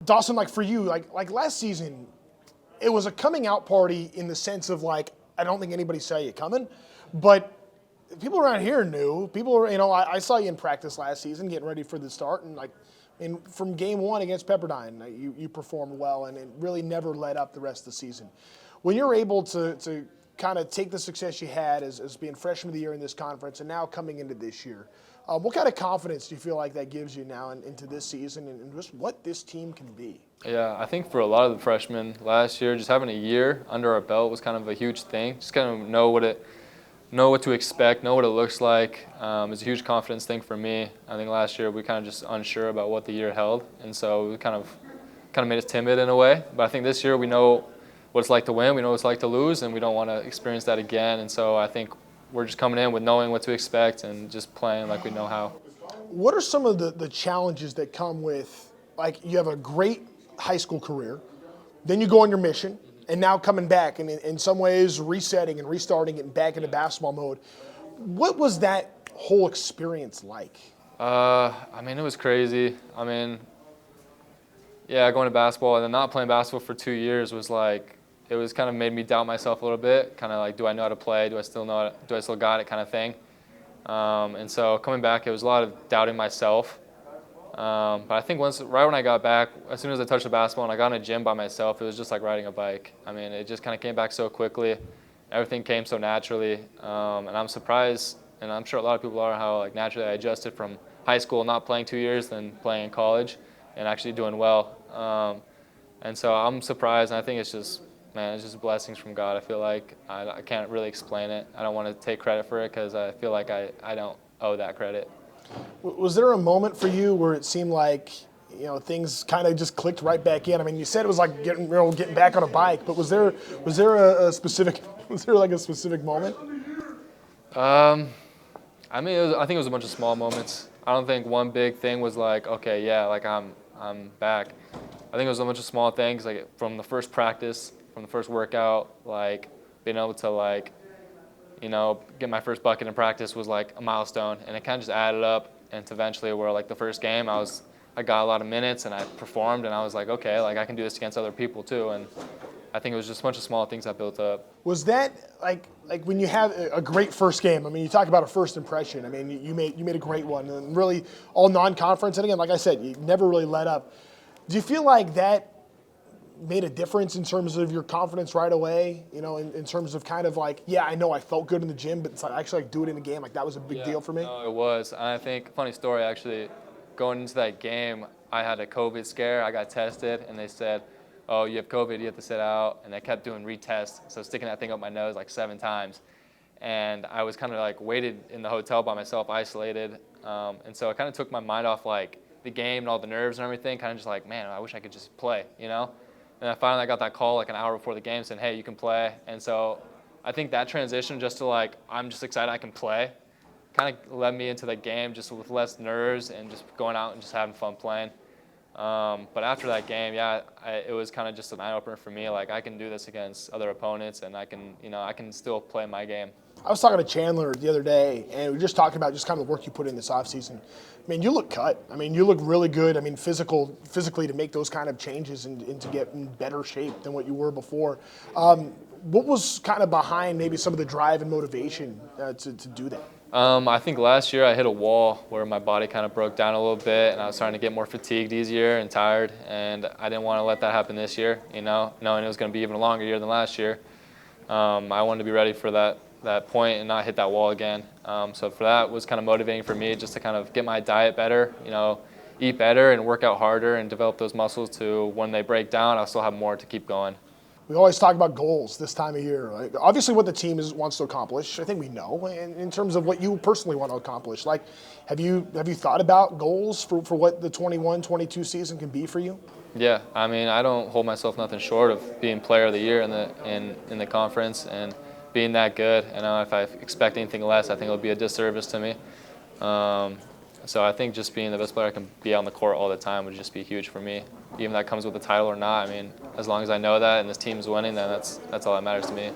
Dawson, like for you, like last season, it was a coming out party in the sense of like, I don't think anybody saw you coming, but people around here knew. People were, I saw you in practice last season getting ready for the start, and from game one against Pepperdine, you performed well, and it really never let up the rest of the season. When you're able to kind of take the success you had as being freshman of the year in this conference and now coming into this year, what kind of confidence do you feel like that gives you now into this season and just what this team can be? Yeah, I think for a lot of the freshmen last year, just having a year under our belt was kind of a huge thing. Just kind of know what to expect, know what it looks like. It's a huge confidence thing for me. I think last year we kind of just unsure about what the year held, and so we kind of made us timid in a way. But I think this year we know what it's like to win, we know what it's like to lose, and we don't want to experience that again. And so I think we're just coming in with knowing what to expect and just playing like we know how. What are some of the challenges that come with, like, you have a great high school career, then you go on your mission, and now coming back and in some ways resetting and restarting and back into basketball mode. What was that whole experience like? I mean, it was crazy. I mean, yeah, going to basketball and then not playing basketball for 2 years was like, it was kind of made me doubt myself a little bit, kind of like, do I know how to play? Do I still got it kind of thing? And so coming back, it was a lot of doubting myself. But I think right when I got back, as soon as I touched the basketball and I got in a gym by myself, it was just like riding a bike. I mean, it just kind of came back so quickly. Everything came so naturally. And I'm surprised, and I'm sure a lot of people are, how like naturally I adjusted from high school, not playing 2 years, then playing in college, and actually doing well. And so I'm surprised, and I think it's just blessings from God. I feel like I can't really explain it. I don't want to take credit for it because I feel like I don't owe that credit. Was there a moment for you where it seemed like, things kind of just clicked right back in? I mean, you said it was like getting back on a bike, but was there a specific moment? I mean, I think it was a bunch of small moments. I don't think one big thing was like, okay, yeah, like I'm back. I think it was a bunch of small things, like from the first practice, from the first workout, like being able to like, get my first bucket in practice was like a milestone, and it kind of just added up. And eventually, where like the first game, I got a lot of minutes and I performed, and I was like, okay, like I can do this against other people too. And I think it was just a bunch of small things that built up. Was that like when you have a great first game? I mean, you talk about a first impression. I mean, you made a great one, and really all non-conference. And again, like I said, you never really let up. Do you feel like that made a difference in terms of your confidence right away, in terms of kind of like, yeah, I know I felt good in the gym, but it's like actually like do it in the game, like that was a big deal for me? No, it was. And I think, funny story actually, going into that game, I had a COVID scare. I got tested, and they said, oh, you have COVID, you have to sit out. And they kept doing retests, so sticking that thing up my nose like 7 times. And I was kind of like waited in the hotel by myself, isolated. And so it kind of took my mind off like the game and all the nerves and everything, kind of just like, man, I wish I could just play, And I finally got that call like an hour before the game saying, hey, you can play. And so I think that transition just to like, I'm just excited I can play, kind of led me into the game just with less nerves and just going out and just having fun playing. But after that game, yeah, it was kind of just an eye-opener for me. Like, I can do this against other opponents, and I can still play my game. I was talking to Chandler the other day, and we were just talking about just kind of the work you put in this offseason. I mean, you look cut. I mean, you look really good. I mean, physically to make those kind of changes and to get in better shape than what you were before. What was kind of behind maybe some of the drive and motivation to do that? I think last year I hit a wall where my body kind of broke down a little bit, and I was starting to get more fatigued easier and tired, and I didn't want to let that happen this year, knowing it was going to be even a longer year than last year. I wanted to be ready for that point and not hit that wall again. So for that was kind of motivating for me, just to kind of get my diet better, eat better and work out harder and develop those muscles to when they break down, I'll still have more to keep going. We always talk about goals this time of year. Like, obviously what the team wants to accomplish, I think we know. And in terms of what you personally want to accomplish, like, have you thought about goals for what the 21-22 season can be for you? Yeah, I mean, I don't hold myself nothing short of being player of the year in the conference and being that good. And if I expect anything less, I think it'll be a disservice to me. So I think just being the best player I can be on the court all the time would just be huge for me. Even if that comes with a title or not, I mean, as long as I know that and this team's winning, then that's all that matters to me.